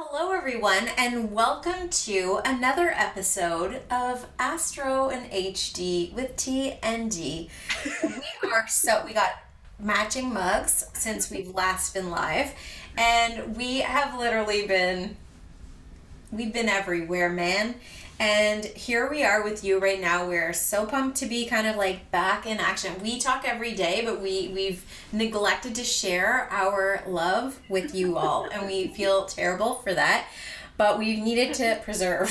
Hello, everyone, and welcome to another episode of Astro and HD with T and D. We got matching mugs since we've last been live, and we have literally we've been everywhere, man. And here we are with you right now. We're so pumped to be kind of like back in action. We talk every day, but we've neglected to share our love with you all, and we feel terrible for that. But we needed to preserve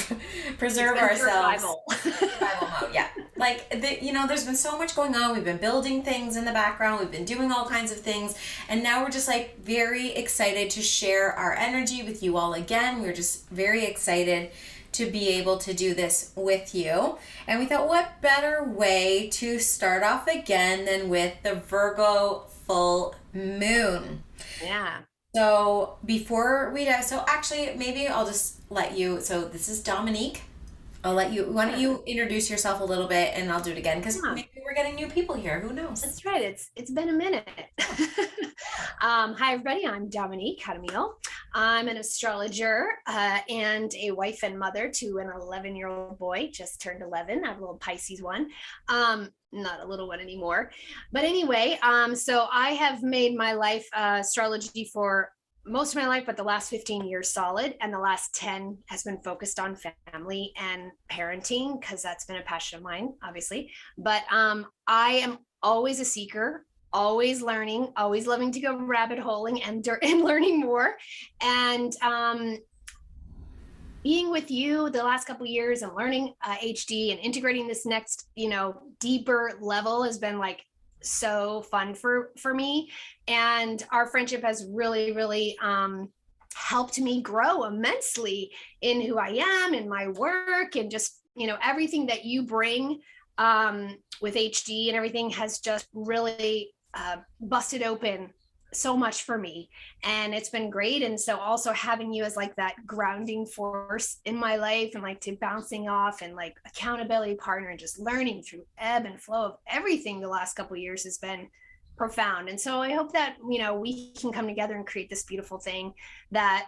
ourselves. Survival mode, yeah. There's been so much going on. We've been building things in the background. We've been doing all kinds of things, and now we're just like very excited to share our energy with you all again. We're just very excited to be able to do this with you. And we thought, what better way to start off again than with the Virgo Full Moon? Yeah. So before we dive, so actually, maybe I'll just let you. So this is Dominique. I'll let you. Why don't you introduce yourself a little bit, and I'll do it again because Yeah, maybe we're getting new people here. Who knows? that's right. It's been a minute. Hi everybody. I'm Dominique Jaramillo. I'm an astrologer and a wife and mother to an 11-year-old boy. Just turned 11. I have a little Pisces one. Not a little one anymore. But anyway, so I have made my life astrology for most of my life, but the last 15 years solid, and the last 10 has been focused on family and parenting because that's been a passion of mine, obviously. But I am always a seeker, always learning, always loving to go rabbit holing and learning more. And being with you the last couple of years and learning HD and integrating this next, deeper level has been like so fun for me. And our friendship has really helped me grow immensely in who I am, in my work, and just everything that you bring with HD and everything has just really busted open so much for me, and it's been great. And so also having you as like that grounding force in my life and like to bouncing off and like accountability partner and just learning through ebb and flow of everything the last couple of years has been profound. And so I hope that we can come together and create this beautiful thing that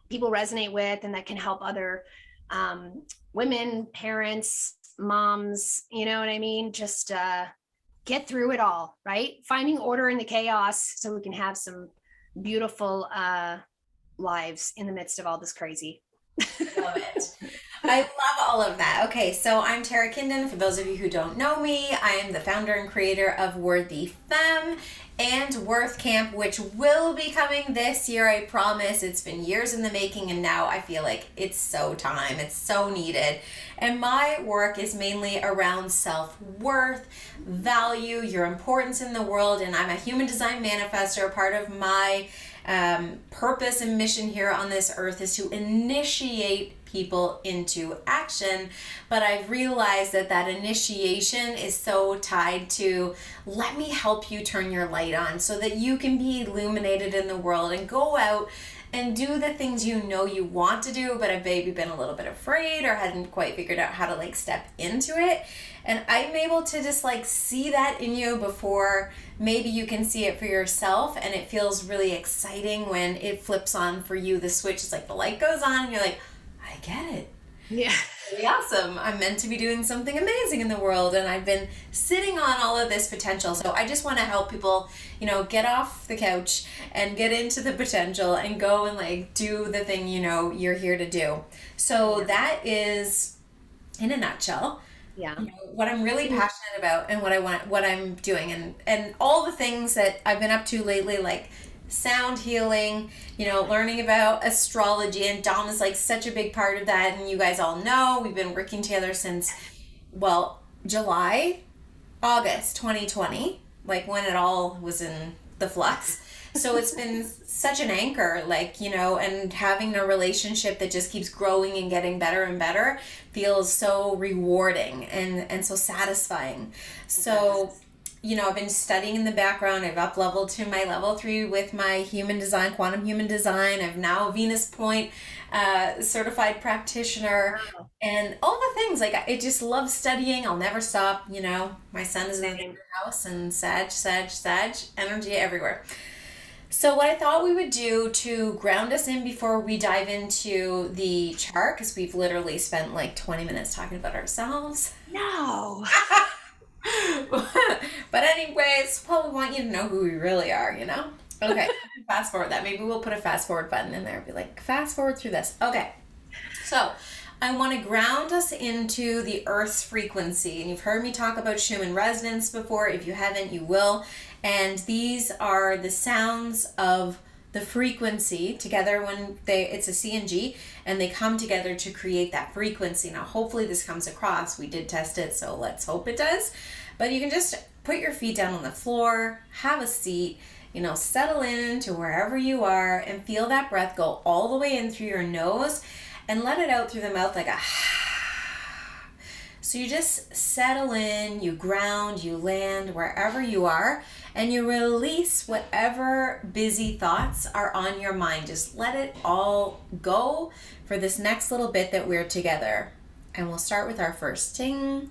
people resonate with and that can help other women, parents, moms, you know what I mean, just get through it all, right? Finding order in the chaos so we can have some beautiful lives in the midst of all this crazy. Love it. I love all of that. Okay, so I'm Tara Kinden. For those of you who don't know me, I am the founder and creator of Worthy Femme and Worth Camp, which will be coming this year. I promise. It's been years in the making, and now I feel like it's so time. It's so needed. And my work is mainly around self-worth, value, your importance in the world, and I'm a human design manifestor. Part of my purpose and mission here on this earth is to initiate people into action, but I've realized that initiation is so tied to let me help you turn your light on so that you can be illuminated in the world and go out and do the things you know you want to do, but have maybe been a little bit afraid or hadn't quite figured out how to like step into it. And I'm able to just like see that in you before maybe you can see it for yourself. And it feels really exciting when it flips on for you. The switch is like the light goes on and you're like, I get it. Yeah. Really awesome. I'm meant to be doing something amazing in the world, and I've been sitting on all of this potential. So I just want to help people, get off the couch and get into the potential and go and like do the thing you're here to do. So that is in a nutshell. Yeah. What I'm really passionate about and what I'm doing and all the things that I've been up to lately, like sound healing, learning about astrology, and Dom is like such a big part of that. And you guys all know we've been working together since, August 2020, like when it all was in the flux. So it's been such an anchor, and having a relationship that just keeps growing and getting better and better feels so rewarding and so satisfying. So I've been studying in the background. I've up leveled to my level 3 with my human design, quantum human design. I'm now a Venus Point certified practitioner. Wow. And all the things. Like, I just love studying. I'll never stop. My son is in the third house, and Sag energy everywhere. So what I thought we would do to ground us in before we dive into the chart, because we've literally spent like 20 minutes talking about ourselves. No. But anyways, well, we want you to know who we really are, you know? Okay, fast forward that. Maybe we'll put a fast forward button in there. Be like, fast forward through this. Okay, so I want to ground us into the Earth's frequency. And you've heard me talk about Schumann resonance before. If you haven't, you will. And these are the sounds of the frequency together when it's a C and G, and they come together to create that frequency. Now, hopefully this comes across. We did test it, so let's hope it does. But you can just put your feet down on the floor, have a seat, settle into wherever you are and feel that breath go all the way in through your nose and let it out through the mouth like a So you just settle in, you ground, you land wherever you are, and you release whatever busy thoughts are on your mind. Just let it all go for this next little bit that we're together. And we'll start with our first ting.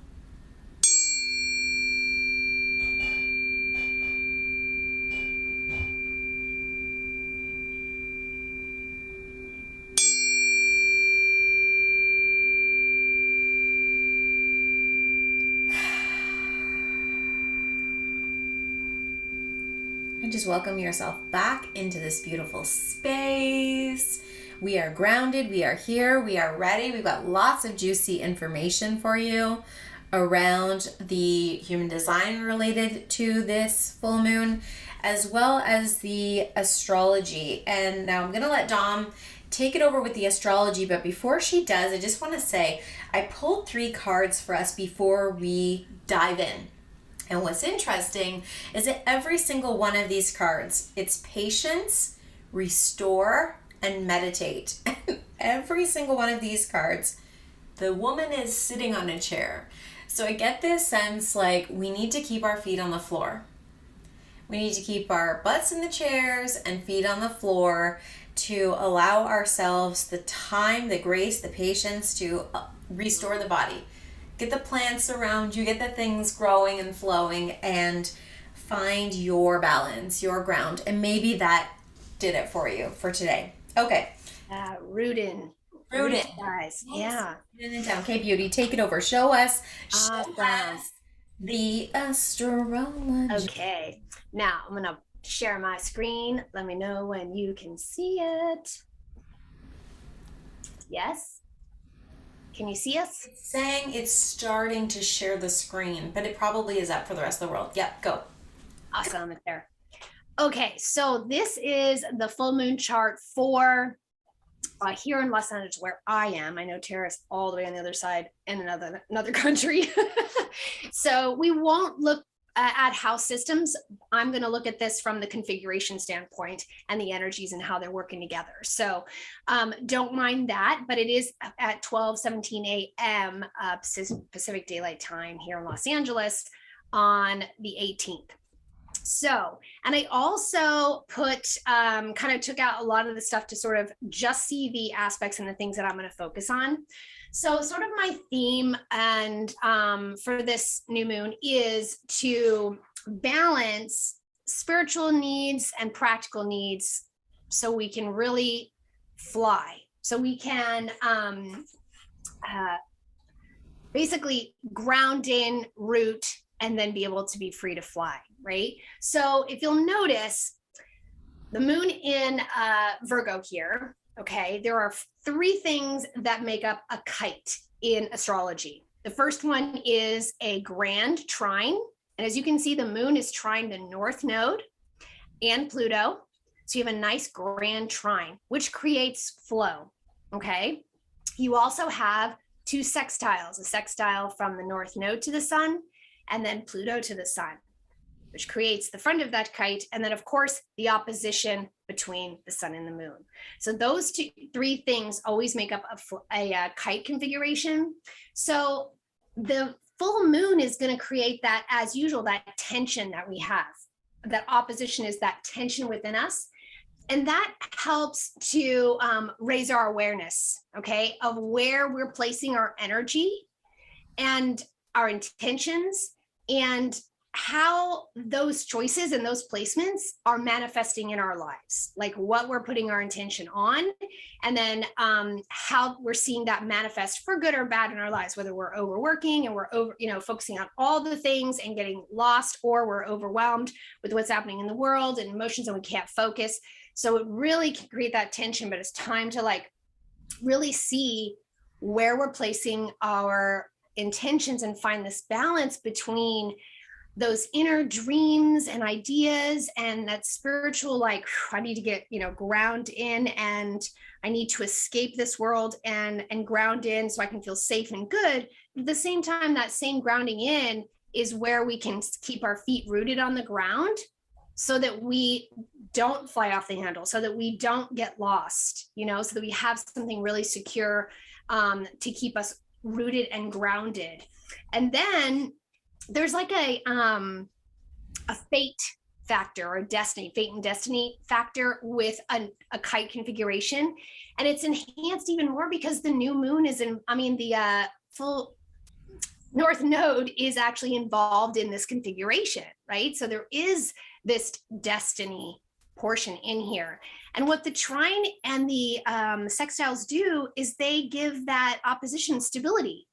And just welcome yourself back into this beautiful space. We are grounded, we are here, we are ready. We've got lots of juicy information for you around the human design related to this full moon, as well as the astrology. And now I'm going to let Dom take it over with the astrology, but before she does, I just want to say I pulled 3 cards for us before we dive in. And what's interesting is that every single one of these cards, it's patience, restore, and meditate. Every single one of these cards, the woman is sitting on a chair. So I get this sense like we need to keep our feet on the floor. We need to keep our butts in the chairs and feet on the floor to allow ourselves the time, the grace, the patience to restore the body. Get the plants around you, get the things growing and flowing, and find your balance, your ground. And maybe that did it for you for today. Okay. Root in, guys. Yeah. Okay, beauty, take it over. Show us the astrology. Okay. Now I'm going to share my screen. Let me know when you can see it. Yes. Can you see us? It's saying it's starting to share the screen, but it probably is up for the rest of the world. Yep, go. Awesome, it's there. Okay, so this is the full moon chart for here in Los Angeles, where I am. I know Tara's all the way on the other side in another country. So we won't look at house systems. I'm going to look at this from the configuration standpoint and the energies and how they're working together. So don't mind that, but it is at 12:17 a.m. Pacific Daylight Time here in Los Angeles on the 18th. So, and I also put, kind of took out a lot of the stuff to sort of just see the aspects and the things that I'm going to focus on. So sort of my theme and for this new moon is to balance spiritual needs and practical needs so we can really fly. So we can basically ground in, root, and then be able to be free to fly, right? So if you'll notice, the moon in Virgo here, okay, there are 3 things that make up a kite in astrology. The first one is a grand trine. And as you can see, the moon is trine the North Node and Pluto. So you have a nice grand trine, which creates flow, okay? You also have 2 sextiles, a sextile from the North Node to the sun, and then Pluto to the sun, which creates the front of that kite. And then of course, the opposition between the sun and the moon. So those 3 things always make up a kite configuration. So the full moon is going to create that, as usual, that tension that we have. That opposition is that tension within us. And that helps to raise our awareness, okay, of where we're placing our energy and our intentions and how those choices and those placements are manifesting in our lives, like what we're putting our intention on, and then how we're seeing that manifest for good or bad in our lives, whether we're overworking and we're focusing on all the things and getting lost, or we're overwhelmed with what's happening in the world and emotions and we can't focus. So it really can create that tension, but it's time to like really see where we're placing our intentions and find this balance between those inner dreams and ideas and that spiritual, like, I need to get, ground in, and I need to escape this world and ground in so I can feel safe and good. At the same time, that same grounding in is where we can keep our feet rooted on the ground so that we don't fly off the handle, so that we don't get lost, so that we have something really secure to keep us rooted and grounded. And then there's like a fate factor, or fate and destiny factor with a kite configuration. And it's enhanced even more because the new moon is the full north node is actually involved in this configuration, right? So there is this destiny portion in here. And what the trine and the sextiles do is they give that opposition stability,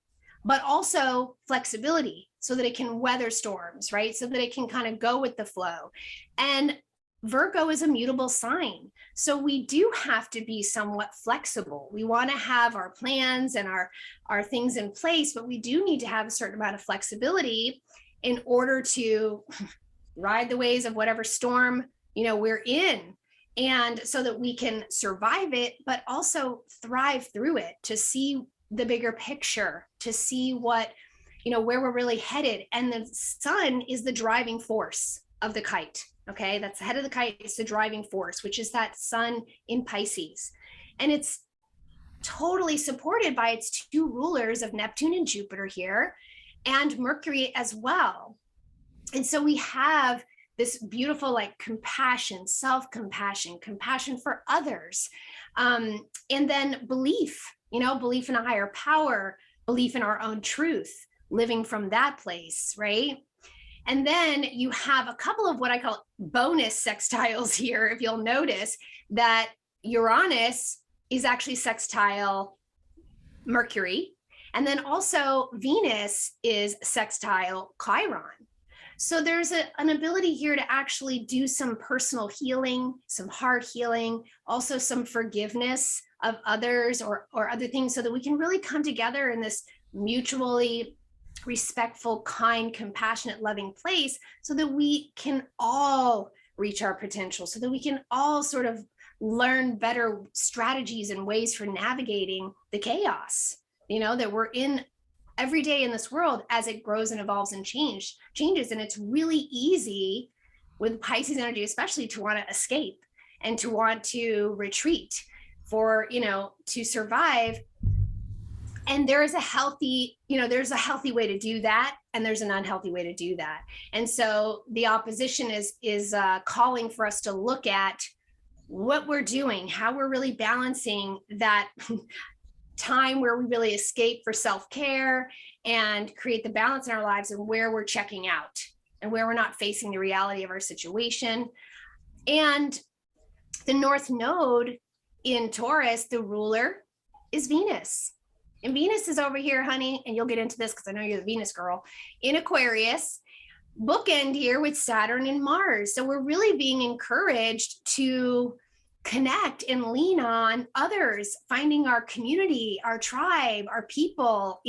but also flexibility so that it can weather storms, right? So that it can kind of go with the flow. And Virgo is a mutable sign. So we do have to be somewhat flexible. We want to have our plans and our things in place, but we do need to have a certain amount of flexibility in order to ride the waves of whatever storm, we're in. And so that we can survive it, but also thrive through it, to see the bigger picture, to see what, where we're really headed. And the sun is the driving force of the kite. Okay. That's the head of the kite. It's the driving force, which is that sun in Pisces. And it's totally supported by its two rulers of Neptune and Jupiter here, and Mercury as well. And so we have this beautiful, like, compassion, self-compassion, compassion for others. And then belief in a higher power, belief in our own truth, living from that place, right? And then you have a couple of what I call bonus sextiles here. If you'll notice that Uranus is actually sextile Mercury. And then also Venus is sextile Chiron. So there's an ability here to actually do some personal healing, some heart healing, also some forgiveness of others or other things, so that we can really come together in this mutually respectful, kind, compassionate, loving place, so that we can all reach our potential, so that we can all sort of learn better strategies and ways for navigating the chaos, that we're in every day in this world as it grows and evolves and changes. And it's really easy with Pisces energy, especially, to want to escape and to want to retreat for, to survive. And there is a healthy, there's a healthy way to do that, and there's an unhealthy way to do that. And so the opposition is calling for us to look at what we're doing, how we're really balancing that time where we really escape for self-care and create the balance in our lives, and where we're checking out and where we're not facing the reality of our situation. And the North Node in Taurus, the ruler is Venus. And Venus is over here, honey, and you'll get into this because I know you're the Venus girl, in Aquarius, bookend here with Saturn and Mars. So we're really being encouraged to connect and lean on others, finding our community, our tribe, our people,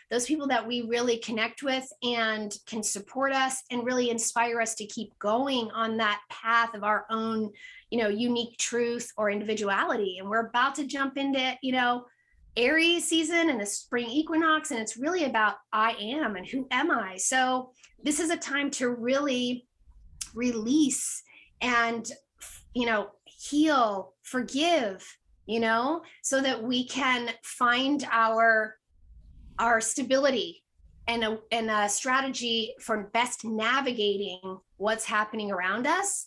those people that we really connect with and can support us and really inspire us to keep going on that path of our own, unique truth or individuality. And we're about to jump into, Aries season and the spring equinox, and it's really about I am and who am I. So this is a time to really release and heal, forgive, so that we can find our stability and a strategy for best navigating what's happening around us,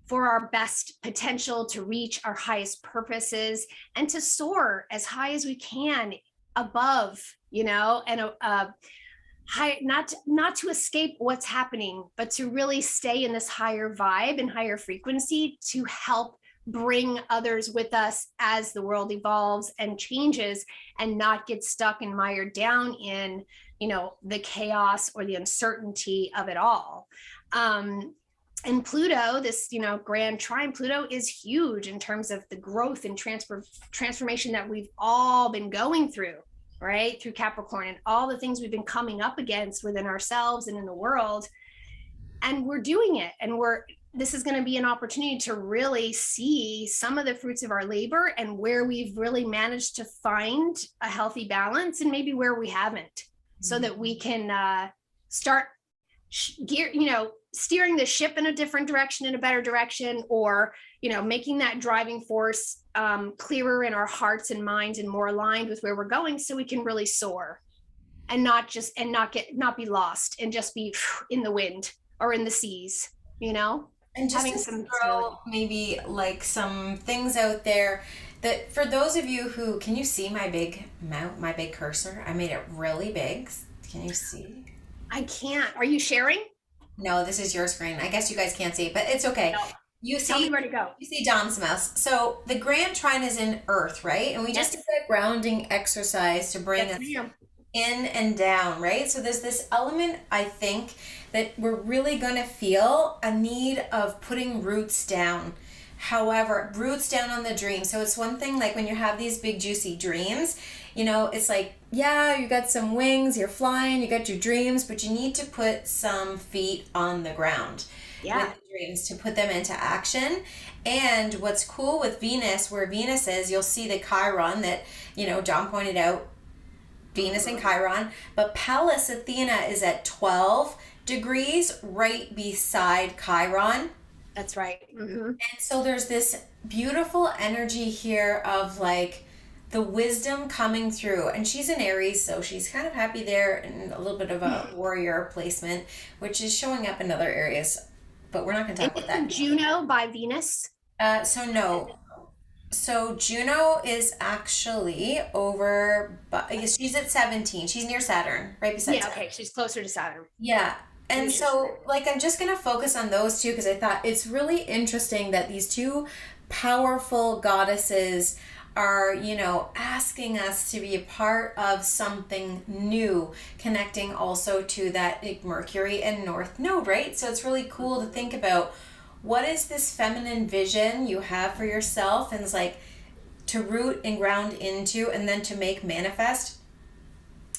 for our best potential to reach our highest purposes and to soar as high as we can above, and high, not to escape what's happening, but to really stay in this higher vibe and higher frequency to help bring others with us as the world evolves and changes, and not get stuck and mired down in, the chaos or the uncertainty of it all. And Pluto, this, grand trine, Pluto is huge in terms of the growth and transformation that we've all been going through, right? Through Capricorn and all the things we've been coming up against within ourselves and in the world. And we're doing it. And this is going to be an opportunity to really see some of the fruits of our labor and where we've really managed to find a healthy balance and maybe where we haven't, so that we can start steering the ship in a different direction, in a better direction, or, making that driving force clearer in our hearts and minds and more aligned with where we're going, so we can really soar and not be lost and just be in the wind or in the seas, And just having to some throw maybe like some things out there that for those of you who, can you see my big cursor? I made it really big. Can you see? I can't. Are you sharing? No, this is your screen. I guess you guys can't see, but it's okay. No. You see, Tell me where to go. You see Dom's mouse. So the grand trine is in Earth, right? And we just did that grounding exercise to bring us in and down, right? So there's this element, I think, that we're really going to feel a need of putting roots down. However, roots down on the dream. So it's one thing like when you have these big juicy dreams, it's like, yeah, you got some wings, you're flying, you got your dreams, but you need to put some feet on the ground with the dreams to put them into action. And what's cool with Venus, where Venus is, you'll see the Chiron that, John pointed out, Venus and Chiron, but Pallas Athena is at 12 degrees right beside Chiron. That's right. Mm-hmm. And so there's this beautiful energy here of like the wisdom coming through. And she's in Aries, so she's kind of happy there, and a little bit of a warrior placement, which is showing up in other areas. But we're not going to talk about that. Juno by Venus? No. So Juno is actually over, she's at 17. She's near Saturn, right beside Saturn. Okay. She's closer to Saturn. Yeah. And so, I'm just going to focus on those two because I thought it's really interesting that these two powerful goddesses are, asking us to be a part of something new, connecting also to that Mercury and North Node, right? So it's really cool to think about what is this feminine vision you have for yourself, and it's like to root and ground into, and then to make manifest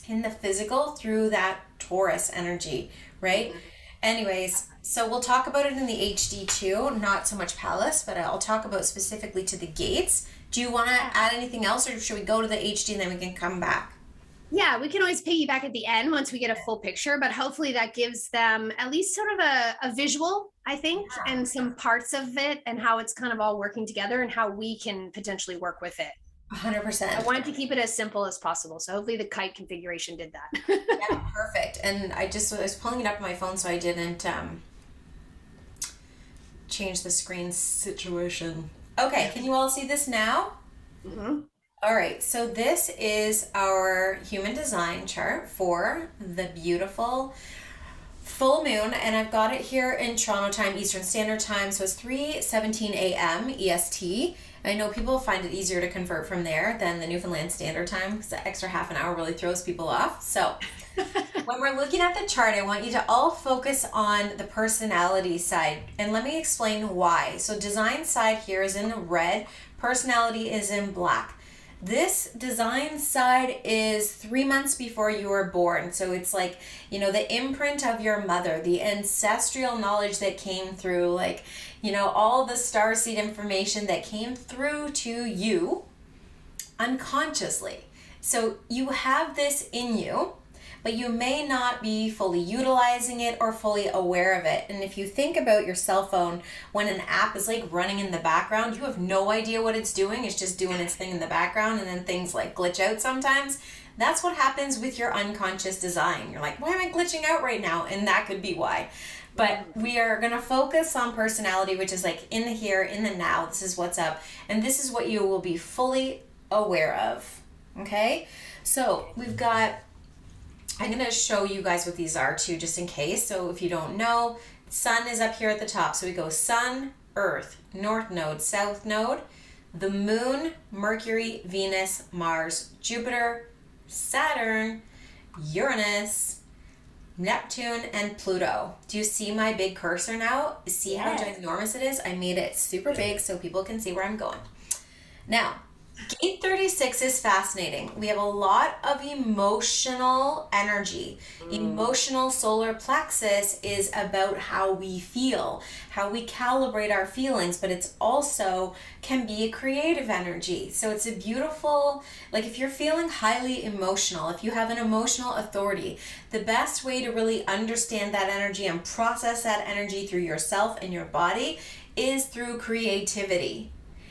in the physical through that Taurus energy, right? Mm-hmm. Anyways, so we'll talk about it in the HD too, not so much Pallas, but I'll talk about specifically to the gates. Do you want to add anything else, or should we go to the HD and then we can come back? Yeah, we can always piggyback at the end once we get a full picture, but hopefully that gives them at least sort of a visual, I think, and some parts of it and how it's kind of all working together and how we can potentially work with it. 100%. I wanted to keep it as simple as possible. So hopefully the kite configuration did that. Yeah, perfect. And I was pulling it up on my phone, so I didn't change the screen situation. Okay, can you all see this now? Mm-hmm. All right, so this is our human design chart for the beautiful full moon, and I've got it here in Toronto time, Eastern Standard Time, so it's 3:17 a.m. EST. I know people find it easier to convert from there than the Newfoundland Standard Time because the extra half an hour really throws people off. So when we're looking at the chart, I want you to all focus on the personality side, and let me explain why. So design side here is in red, personality is in black. This design side is 3 months before you were born. So it's like, the imprint of your mother, the ancestral knowledge that came through, like, all the starseed information that came through to you unconsciously. So you have this in you, but you may not be fully utilizing it or fully aware of it. And if you think about your cell phone, when an app is like running in the background, you have no idea what it's doing. It's just doing its thing in the background, and then things like glitch out sometimes. That's what happens with your unconscious design. You're like, why am I glitching out right now? And that could be why. But we are going to focus on personality, which is like in the here, in the now. This is what's up. And this is what you will be fully aware of. Okay? So we've got I'm going to show you guys what these are too, just in case. So if you don't know, sun is up here at the top. So we go sun, earth, north node, south node, the moon, Mercury, Venus, Mars, Jupiter, Saturn, Uranus, Neptune, and Pluto. Do you see my big cursor now? See how ginormous it is? I made it super big so people can see where I'm going. Now, gate 36 is fascinating. We have a lot of emotional energy. Emotional solar plexus is about how we feel, how we calibrate our feelings, but it's also can be a creative energy. So it's a beautiful, like if you're feeling highly emotional, if you have an emotional authority, the best way to really understand that energy and process that energy through yourself and your body is through creativity.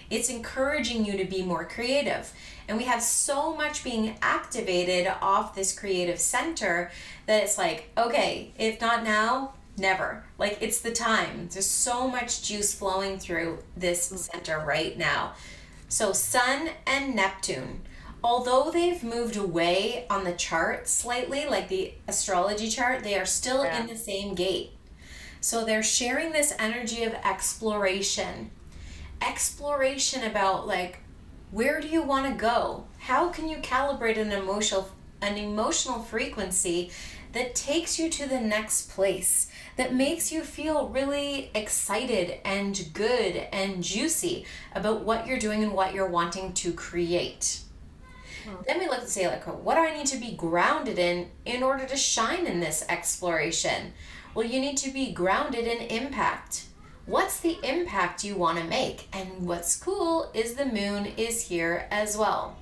It's encouraging you to be more creative. And we have so much being activated off this creative center that it's like, okay, if not now, never. Like it's the time. There's so much juice flowing through this center right now. So Sun and Neptune, although they've moved away on the chart slightly, like the astrology chart, they are still in the same gate. So they're sharing this energy of exploration about like, where do you want to go? How can you calibrate an emotional frequency that takes you to the next place, that makes you feel really excited and good and juicy about what you're doing and what you're wanting to create. Then we look and say, like, what do I need to be grounded in order to shine in this exploration? Well, you need to be grounded in impact. What's the impact you want to make? And what's cool is the moon is here as well.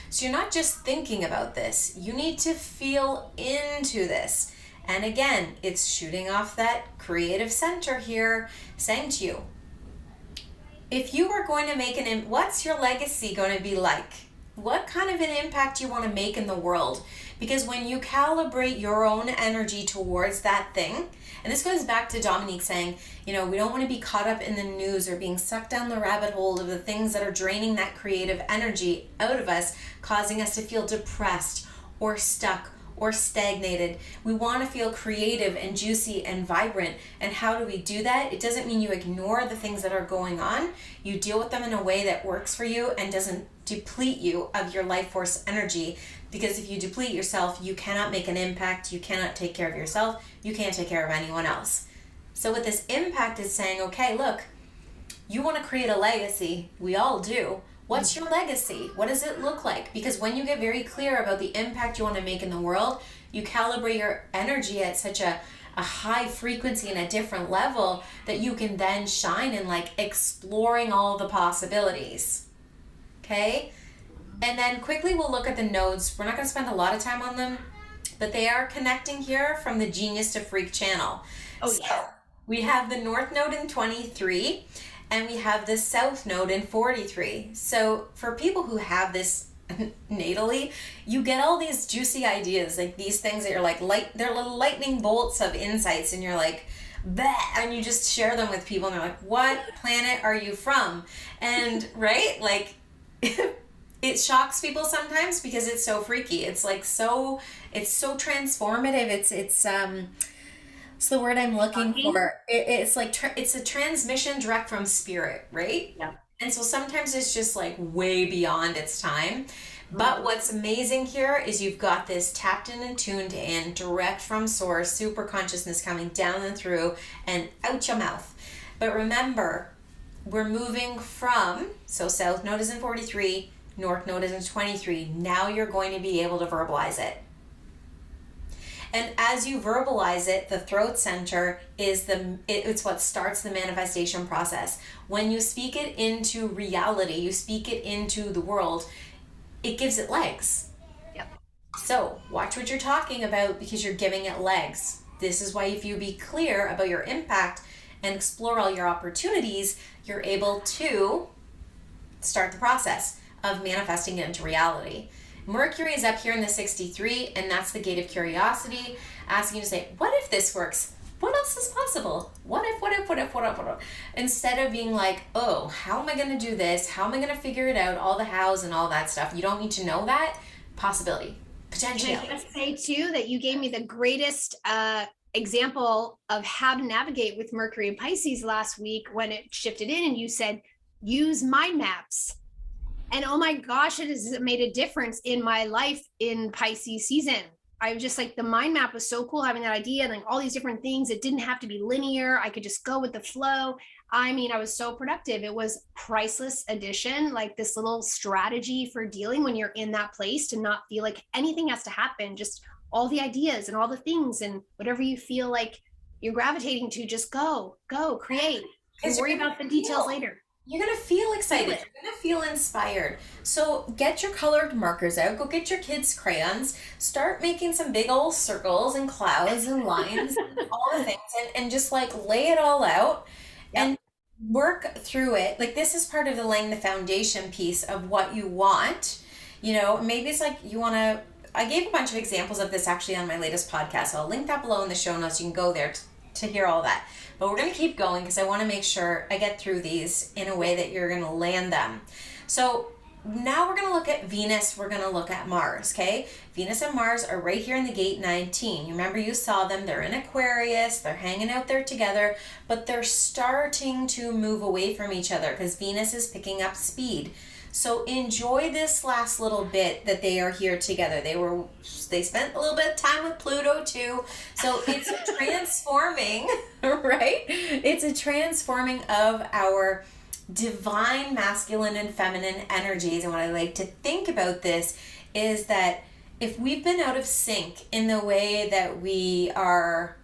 So you're not just thinking about this. You need to feel into this. And again, it's shooting off that creative center here, saying to you, if you are going to make what's your legacy going to be like? What kind of an impact you want to make in the world? Because when you calibrate your own energy towards that thing, and this goes back to Dominique saying, we don't want to be caught up in the news or being sucked down the rabbit hole of the things that are draining that creative energy out of us, causing us to feel depressed or stuck or stagnated. We want to feel creative and juicy and vibrant. And how do we do that? It doesn't mean you ignore the things that are going on. You deal with them in a way that works for you and doesn't deplete you of your life force energy. Because if you deplete yourself, you cannot make an impact. You cannot take care of yourself. You can't take care of anyone else. So with this impact, it's saying, okay, look, you want to create a legacy. We all do. What's your legacy? What does it look like? Because when you get very clear about the impact you want to make in the world, you calibrate your energy at such a high frequency and a different level that you can then shine in, like, exploring all the possibilities. Okay? And then quickly we'll look at the nodes. We're not going to spend a lot of time on them, but they are connecting here from the Genius to Freak channel. We have the North Node in 23, and we have the South Node in 43. So for people who have this natally, you get all these juicy ideas, like these things that you're like, they're little lightning bolts of insights, and you're like, bah, and you just share them with people, and they're like, what planet are you from? And right, like, it shocks people sometimes because it's so freaky. It's like it's so transformative. It's the word I'm looking for. It's like it's a transmission direct from spirit, right? Yeah. And so sometimes it's just like way beyond its time. But what's amazing here is you've got this tapped in and tuned in, direct from source, super consciousness coming down and through and out your mouth. But remember, we're moving from, so South Node is in 43, North Node is in 23. Now you're going to be able to verbalize it. And as you verbalize it, the throat center is it's what starts the manifestation process. When you speak it into reality, you speak it into the world, it gives it legs. Yep. So watch what you're talking about because you're giving it legs. This is why if you be clear about your impact and explore all your opportunities, you're able to start the process of manifesting it into reality. Mercury is up here in the 63, and that's the gate of curiosity, asking you to say, what if this works? What else is possible? What if? Instead of being like, oh, how am I going to do this? How am I going to figure it out? All the hows and all that stuff. You don't need to know that. Possibility. potentially. Can I just say too that you gave me the greatest example of how to navigate with Mercury and Pisces last week when it shifted in, and you said use mind maps. And oh my gosh, it has made a difference in my life in Pisces season. I was just like, the mind map was so cool having that idea and like all these different things. It didn't have to be linear. I could just go with the flow. I mean, I was so productive. It was priceless addition, like this little strategy for dealing when you're in that place to not feel like anything has to happen. Just all the ideas and all the things and whatever you feel like you're gravitating to, just go, create, and worry about the details later. You're going to feel excited. You're going to feel inspired. So get your colored markers out. Go get your kids' crayons. Start making some big old circles and clouds and lines and all the things. And just like lay it all out and work through it. Like this is part of the laying the foundation piece of what you want. You know, maybe it's like you want to, I gave a bunch of examples of this actually on my latest podcast. So I'll link that below in the show notes. You can go there to hear all that. But we're going to keep going because I want to make sure I get through these in a way that you're going to land them. So now we're going to look at Venus. We're going to look at Mars, okay? Venus and Mars are right here in the gate 19. You remember you saw them. They're in Aquarius. They're hanging out there together. But they're starting to move away from each other because Venus is picking up speed. So enjoy this last little bit that they are here together. They spent a little bit of time with Pluto too. So it's transforming, right? It's a transforming of our divine masculine and feminine energies. And what I like to think about this is that if we've been out of sync in the way that we are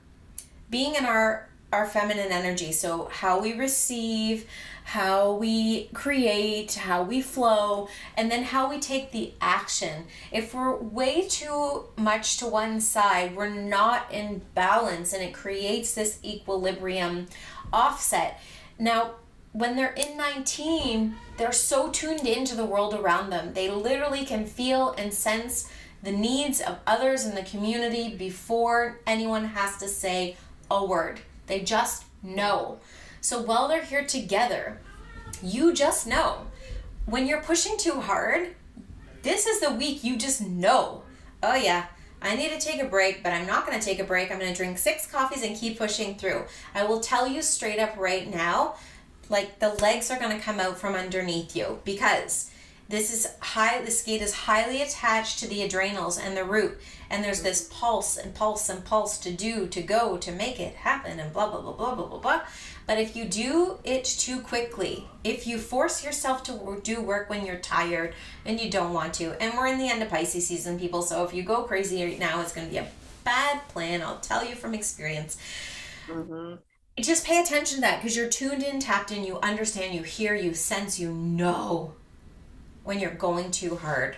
being in our feminine energy, so how we receive, how we create, how we flow, and then how we take the action. If we're way too much to one side, we're not in balance and it creates this equilibrium offset. Now, when they're in 19, they're so tuned into the world around them. They literally can feel and sense the needs of others in the community before anyone has to say a word. They just know. So while they're here together, you just know. When you're pushing too hard, this is the week you just know. Oh yeah, I need to take a break, but I'm not going to take a break. I'm going to drink 6 coffees and keep pushing through. I will tell you straight up right now, like the legs are going to come out from underneath you because this gate is highly attached to the adrenals and the root. And there's this pulse and pulse and pulse to do, to go, to make it happen and blah, blah, blah, blah, blah, blah, blah. But if you do it too quickly, if you force yourself to do work when you're tired and you don't want to, and we're in the end of Pisces season, people, so if you go crazy right now, it's going to be a bad plan. I'll tell you from experience. Mm-hmm. Just pay attention to that because you're tuned in, tapped in, you understand, you hear, you sense, you know when you're going too hard.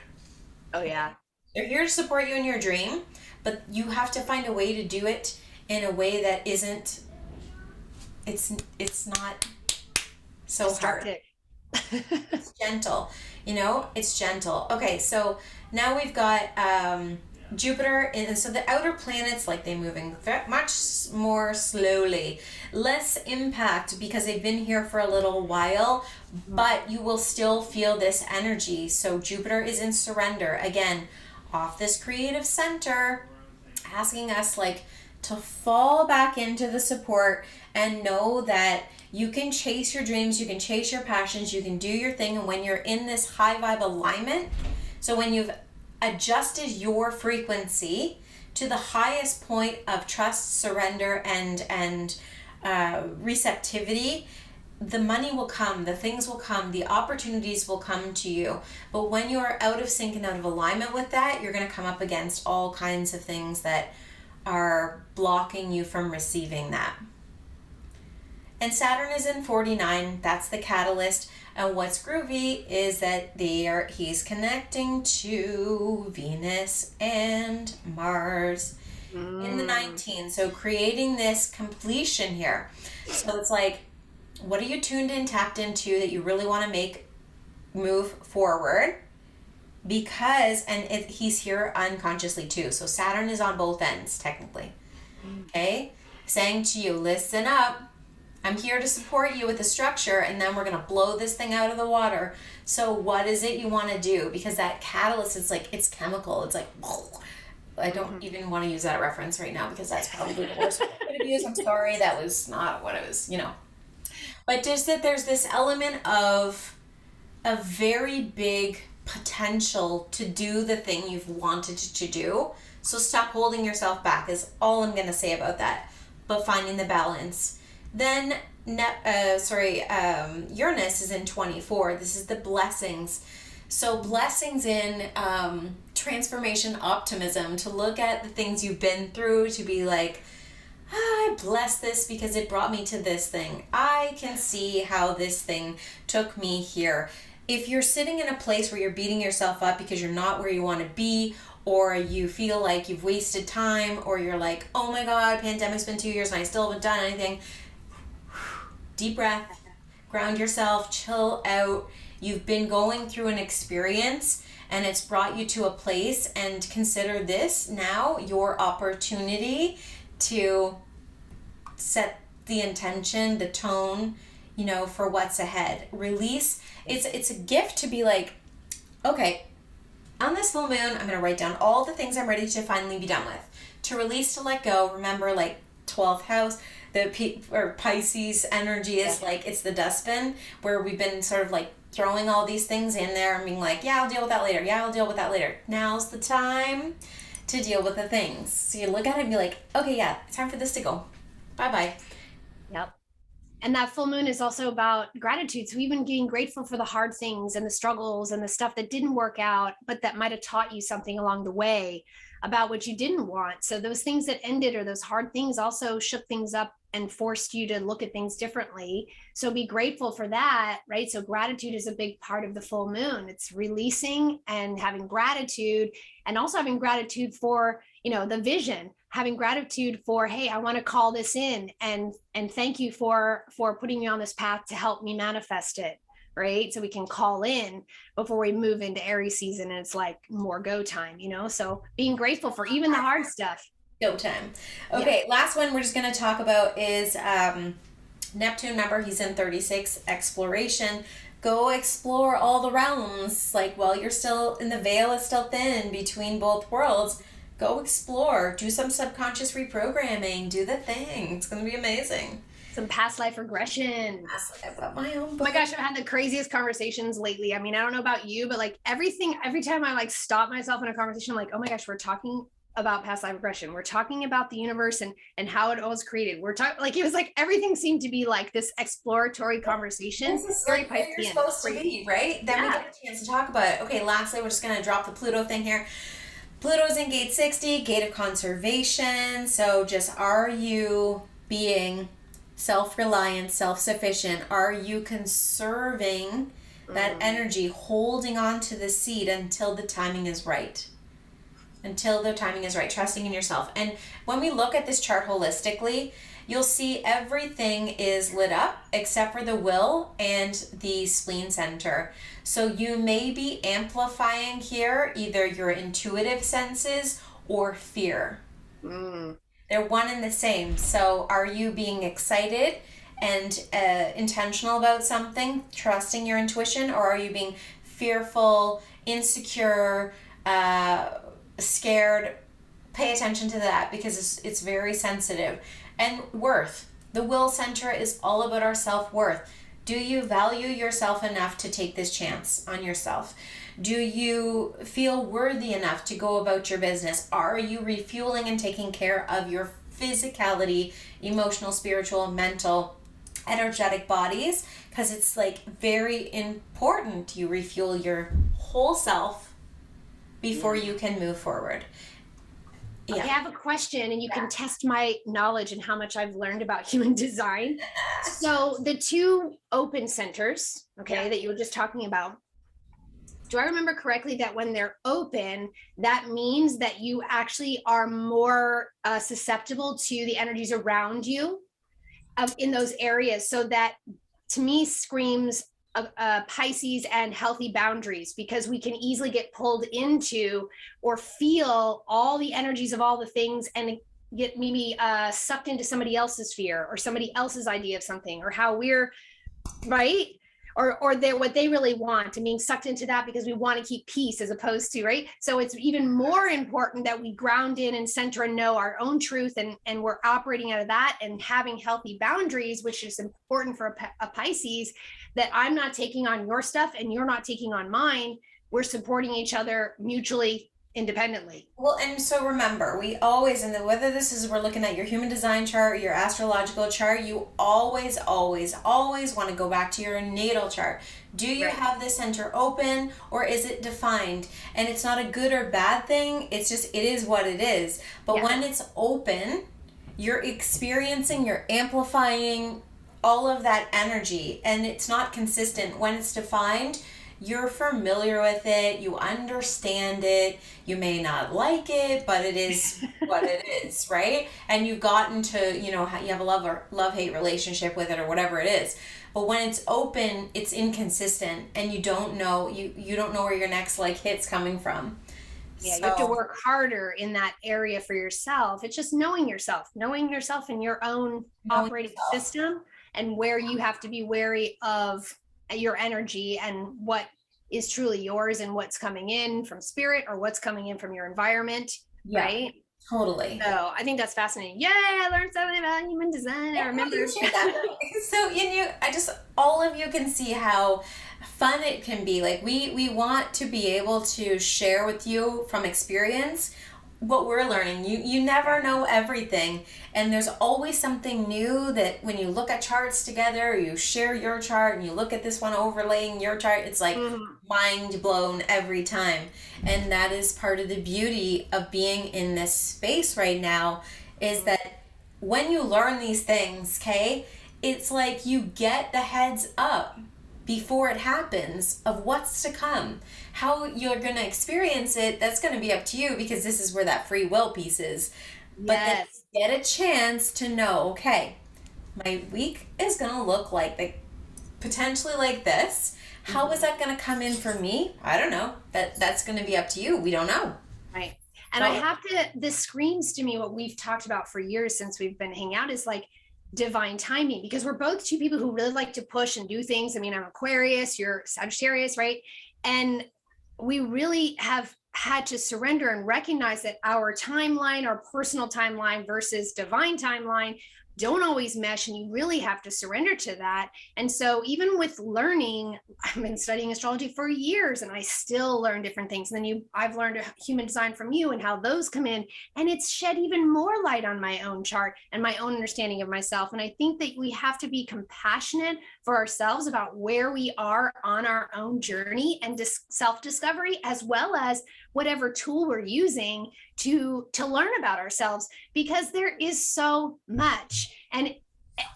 Oh, yeah. They're here to support you in your dream, but you have to find a way to do it in a way that isn't, it's not so hard. It's gentle, you know, it's gentle. Okay, so now we've got Jupiter, and so the outer planets, like they're moving much more slowly, less impact because they've been here for a little while, but you will still feel this energy. So Jupiter is in surrender, again, off this creative center, asking us like to fall back into the support and know that you can chase your dreams, you can chase your passions, you can do your thing. And when you're in this high vibe alignment, so when you've adjusted your frequency to the highest point of trust, surrender, and receptivity, the money will come, the things will come, the opportunities will come to you. But when you are out of sync and out of alignment with that, you're going to come up against all kinds of things that are blocking you from receiving that. And Saturn is in 49. That's the catalyst. And what's groovy is that he's connecting to Venus and Mars in the 19. So creating this completion here. So it's like, what are you tuned in, tapped into that you really want to move forward? Because, he's here unconsciously too. So Saturn is on both ends, technically. Okay? Saying to you, listen up. I'm here to support you with the structure, and then we're going to blow this thing out of the water. So what is it you want to do? Because that catalyst is like, it's chemical. It's like, I don't even want to use that reference right now because that's probably the worst one I could have used. I'm sorry. That was not what it was, But just that there's this element of a very big potential to do the thing you've wanted to do. So stop holding yourself back is all I'm going to say about that. But finding the balance. Then Uranus is in 24. This is the blessings. So blessings in transformation optimism, to look at the things you've been through, to be like, I bless this because it brought me to this thing. I can see how this thing took me here. If you're sitting in a place where you're beating yourself up because you're not where you want to be, or you feel like you've wasted time, or you're like, oh my God, pandemic's been 2 years and I still haven't done anything. Deep breath, ground yourself, chill out. You've been going through an experience and it's brought you to a place, and consider this now your opportunity to set the intention, the tone, for what's ahead. Release. It's a gift to be like, okay, on this full moon, I'm going to write down all the things I'm ready to finally be done with. To release, to let go. Remember, like 12th house, or Pisces energy is like, it's the dustbin, where we've been sort of like throwing all these things in there and being like, yeah, I'll deal with that later. Yeah, I'll deal with that later. Now's the time to deal with the things. So you look at it and be like, okay, yeah, it's time for this to go. Bye-bye. Yep. And that full moon is also about gratitude. So even being grateful for the hard things and the struggles and the stuff that didn't work out, but that might have taught you something along the way about what you didn't want. So those things that ended, or those hard things, also shook things up and forced you to look at things differently. So be grateful for that, right? So gratitude is a big part of the full moon. It's releasing and having gratitude, and also having gratitude for, the vision, having gratitude for, hey, I want to call this in, and thank you for putting me on this path to help me manifest it, right? So we can call in before we move into Aries season, and it's like more go time, so being grateful for even the hard stuff. Go time. Okay, yeah. Last one we're just going to talk about is Neptune. Remember, he's in 36, exploration. Go explore all the realms. Like, while you're still in, the veil is still thin between both worlds, go explore. Do some subconscious reprogramming. Do the thing. It's going to be amazing. Some past life regression. I've got my own book. Oh my gosh, I've had the craziest conversations lately. I mean, I don't know about you, but like every time I like stop myself in a conversation, I'm like, oh my gosh, we're talking about past life regression. We're talking about the universe and how it was created. We're talking, like, it was like everything seemed to be like this exploratory conversation. This is very Piscean. You're supposed to be, right? Then we get a chance to talk about it. Okay, lastly, we're just going to drop the Pluto thing here. Pluto's in gate 60, gate of conservation. So just, are you being self-reliant, self-sufficient? Are you conserving that energy, holding on to the seed until the timing is right? Trusting in yourself. And when we look at this chart holistically, you'll see everything is lit up except for the will and the spleen center. So you may be amplifying here either your intuitive senses or fear. They're one and the same. So are you being excited and intentional about something, trusting your intuition, or are you being fearful, insecure, scared? Pay attention to that, because it's very sensitive. And worth. The will center is all about our self-worth. Do you value yourself enough to take this chance on yourself? Do you feel worthy enough to go about your business? Are you refueling and taking care of your physicality, emotional, spiritual, mental, energetic bodies? Because it's like very important you refuel your whole self before you can move forward. Yeah. Okay, I have a question, and you can test my knowledge and how much I've learned about human design. So the two open centers, that you were just talking about, do I remember correctly that when they're open, that means that you actually are more susceptible to the energies around you in those areas? So that, to me, screams Pisces and healthy boundaries, because we can easily get pulled into or feel all the energies of all the things and get maybe sucked into somebody else's fear or somebody else's idea of something, or how we're right, or they what they really want, and being sucked into that because we want to keep peace as opposed to right. So it's even more important that we ground in and center and know our own truth, and we're operating out of that and having healthy boundaries, which is important for a Pisces, that I'm not taking on your stuff and you're not taking on mine. We're supporting each other mutually, independently. Well, and so remember, we always, and whether this is we're looking at your human design chart, your astrological chart, you always, always, always want to go back to your natal chart. Do you Right. have the center open, or is it defined? And it's not a good or bad thing. It's just, it is what it is. But Yeah. when it's open, you're experiencing, you're amplifying all of that energy, and it's not consistent. When it's defined, you're familiar with it, you understand it, you may not like it, but it is what it is, right? And you've gotten to, you know, you have a love hate relationship with it, or whatever it is. But when it's open, it's inconsistent, and you don't know, you don't know where your next like hit's coming from. Yeah, you have to So work harder in that area for yourself. It's just knowing yourself in your own knowing operating yourself. system, and where you have to be wary of your energy and what is truly yours, and what's coming in from spirit or what's coming in from your environment, Yeah, right? totally. So I think that's fascinating. Yay, I learned something about human design. I Yeah, no, you remembered. shared that. So, I just, all of you can see how fun it can be. Like we want to be able to share with you from experience what we're learning. You never know everything, and there's always something new that when you look at charts together, or you share your chart and you look at this one overlaying your chart, it's like Mhm. mind blown every time. And that is part of the beauty of being in this space right now, is that when you learn these things, okay, it's like you get the heads up before it happens of what's to come. How you're going to experience it, that's going to be up to you, because this is where that free will piece is. But then Yes. you get a chance to know, okay, my week is going to look like potentially like this. How is that going to come in for me? I don't know. That's going to be up to you. We don't know. Right. And I have to, this screams to me what we've talked about for years since we've been hanging out, is like divine timing, because we're both two people who really like to push and do things. I mean, I'm Aquarius, you're Sagittarius, right? And we really have had to surrender and recognize that our timeline, our personal timeline versus divine timeline, don't always mesh, and you really have to surrender to that. And so even with learning, I've been studying astrology for years and I still learn different things. And then I've learned human design from you and how those come in, and it's shed even more light on my own chart and my own understanding of myself. And I think that we have to be compassionate for ourselves about where we are on our own journey and self-discovery, as well as whatever tool we're using to learn about ourselves, because there is so much. And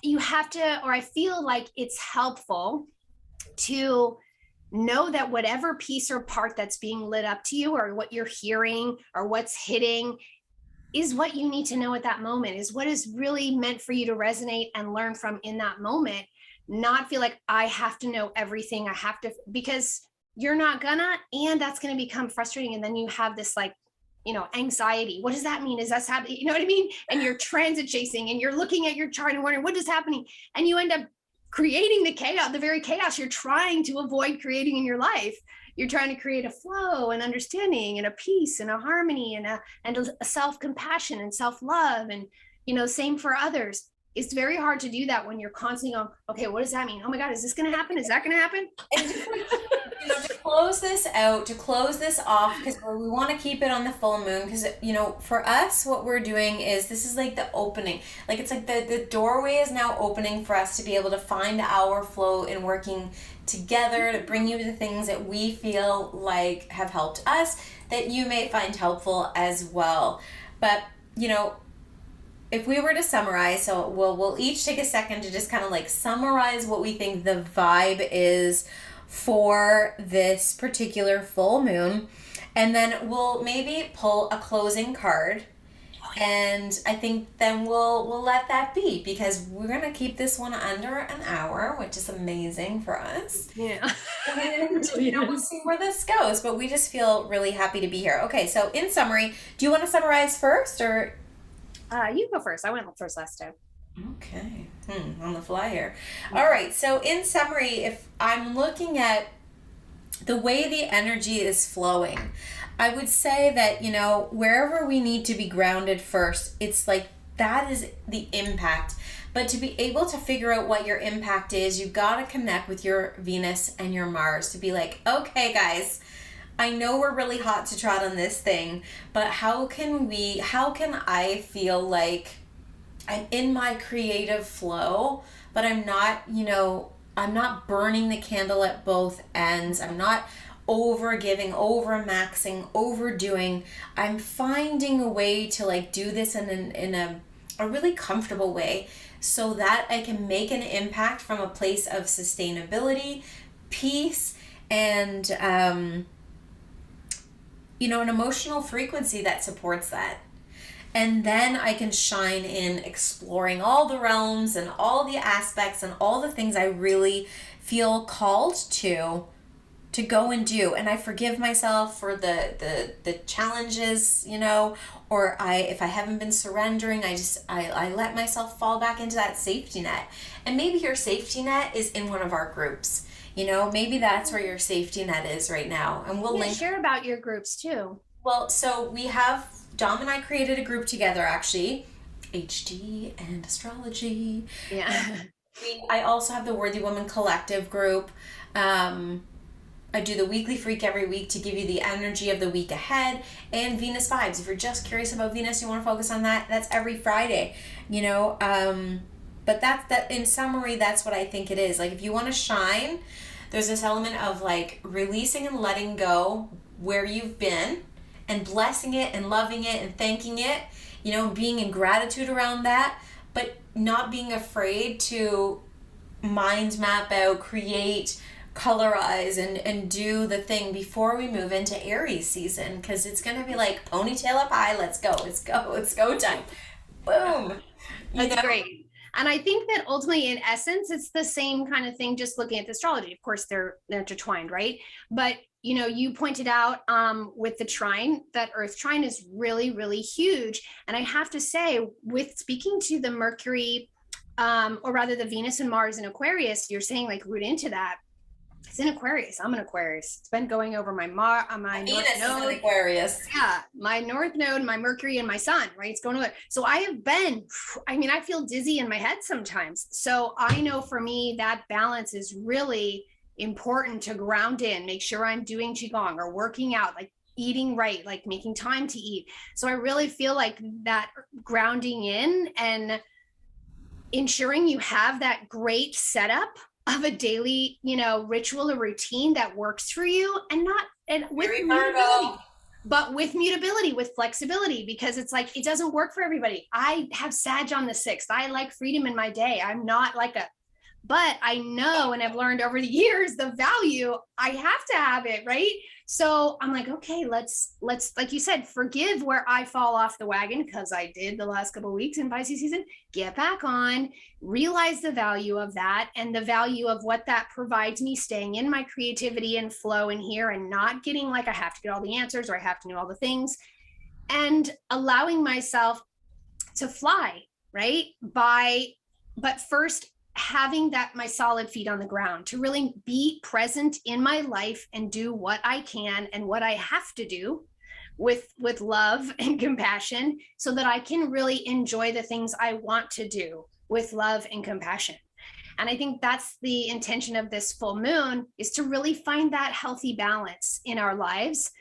you have to, or I feel like it's helpful to know that whatever piece or part that's being lit up to you, or what you're hearing or what's hitting, is what you need to know at that moment, is what is really meant for you to resonate and learn from in that moment. Not feel like I have to know everything, I have to, because you're not gonna, and that's going to become frustrating. And then you have this like, anxiety. What does that mean? Is that happening? You know what I mean? And you're transit chasing and you're looking at your chart and wondering what is happening. And you end up creating the chaos, the very chaos you're trying to avoid creating in your life. You're trying to create a flow and understanding and a peace and a harmony and a self-compassion and self-love. And, same for others. It's very hard to do that when you're constantly going, okay, what does that mean? Oh my God, is this going to happen? Is that going to happen? And just like, to close this out, to close this off, because we want to keep it on the full moon, because, for us, what we're doing is, this is like the opening. Like, it's like the doorway is now opening for us to be able to find our flow in working together, to bring you the things that we feel like have helped us, that you may find helpful as well. But, if we were to summarize, so we'll each take a second to just kind of like summarize what we think the vibe is for this particular full moon, and then we'll maybe pull a closing card. And I think then we'll let that be, because we're gonna keep this one under an hour, which is amazing for us. Yeah. And we'll see where this goes, but we just feel really happy to be here. Okay, so in summary, do you want to summarize first, or? You go first. I went first last time. Okay. On the fly here. All right. So, in summary, if I'm looking at the way the energy is flowing, I would say that, wherever we need to be grounded first, it's like that is the impact. But to be able to figure out what your impact is, you got to connect with your Venus and your Mars to be like, okay, guys, I know we're really hot to trot on this thing, but how can I feel like I'm in my creative flow, but I'm not burning the candle at both ends. I'm not over giving, over maxing, overdoing. I'm finding a way to like do this in a really comfortable way so that I can make an impact from a place of sustainability, peace, and an emotional frequency that supports that. And then I can shine in exploring all the realms and all the aspects and all the things I really feel called to go and do. And I forgive myself for the challenges, or if I haven't been surrendering, I let myself fall back into that safety net. And maybe your safety net is in one of our groups. Maybe that's where your safety net is right now. And we'll link. Share about your groups too. Well, so we have, Dom and I created a group together actually, HD and Astrology. Yeah. I also have the Worthy Woman Collective group. I do the weekly freak every week to give you the energy of the week ahead, and Venus vibes. If you're just curious about Venus, you want to focus on that, that's every Friday, but that in summary, that's what I think it is. Like, if you want to shine, there's this element of like releasing and letting go where you've been and blessing it and loving it and thanking it, being in gratitude around that, but not being afraid to mind map out, create, colorize, and do the thing before we move into Aries season, because it's going to be like ponytail up high, let's go time. Boom. That's great. And I think that ultimately, in essence, it's the same kind of thing, just looking at the astrology. Of course, they're intertwined, right? But you pointed out with the trine, that Earth trine is really, really huge. And I have to say, with speaking to the Mercury, or rather the Venus and Mars in Aquarius, you're saying like root into that. It's in Aquarius. I'm an Aquarius. It's been going over my my Venus North Node. is in Aquarius. Yeah, my North Node, my Mercury, and my Sun. Right, it's going over. So I have been. I feel dizzy in my head sometimes. So I know for me that balance is really important to ground in. Make sure I'm doing qigong or working out, like eating right, like making time to eat. So I really feel like that grounding in and ensuring you have that great setup of a daily, ritual or routine that works for you, and with mutability, but with mutability, with flexibility, because it's like, it doesn't work for everybody. I have Sag on the 6th. I like freedom in my day. I'm not like but I know, and I've learned over the years, the value, I have to have it, right? So I'm like, okay, let's, like you said, forgive where I fall off the wagon, because I did the last couple of weeks in Pisces season, get back on, realize the value of that and the value of what that provides me, staying in my creativity and flow in here, and not getting like I have to get all the answers or I have to know all the things, and allowing myself to fly, right? But first, having that my solid feet on the ground, to really be present in my life and do what I can and what I have to do with love and compassion, so that I can really enjoy the things I want to do with love and compassion. And I think that's the intention of this full moon, is to really find that healthy balance in our lives,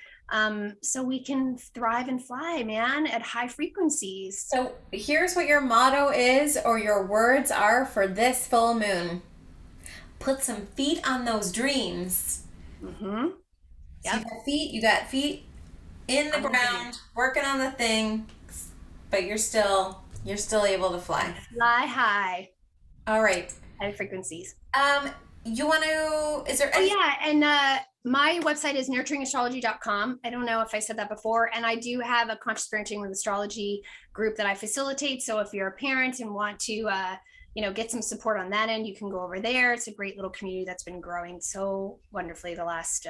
so we can thrive and fly, man, at high frequencies. So here's what your motto is, or your words are for this full moon. Put some feet on those dreams. Mm-hmm. Yep. So you got feet in the ground, working on the thing, but you're still able to fly. Fly high. All right. High frequencies. You want to, is there any? Oh, yeah. And my website is nurturingastrology.com. I don't know if I said that before. And I do have a conscious parenting with astrology group that I facilitate. So if you're a parent and want to, get some support on that end, you can go over there. It's a great little community that's been growing so wonderfully the last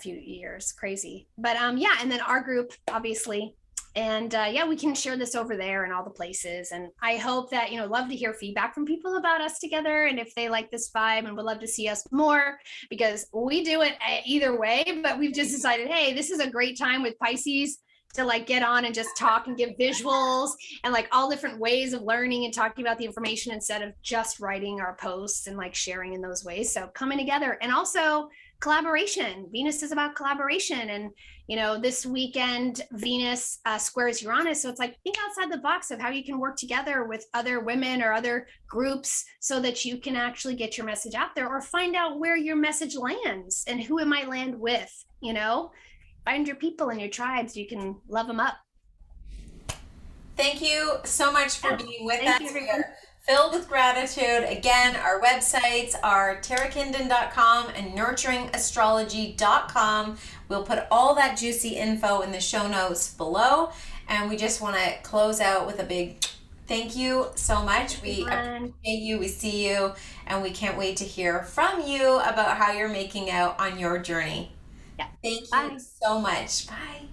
few years. Crazy. But yeah. And then our group, obviously, And yeah, we can share this over there and all the places. And I hope that, love to hear feedback from people about us together and if they like this vibe and would love to see us more, because we do it either way. But we've just decided, hey, this is a great time with Pisces to like get on and just talk and give visuals and like all different ways of learning and talking about the information instead of just writing our posts and like sharing in those ways. So coming together, and also collaboration. Venus is about collaboration. And this weekend Venus squares Uranus, so it's like think outside the box of how you can work together with other women or other groups so that you can actually get your message out there, or find out where your message lands and who it might land with. Find your people and your tribes, you can love them up. Thank you so much for being with us. You, we are filled with gratitude. Again, our websites are tarakinden.com and nurturingastrology.com. We'll put all that juicy info in the show notes below. And we just want to close out with a big thank you so much. We appreciate you, we see you, and we can't wait to hear from you about how you're making out on your journey. Yeah. Thank you so much. Bye.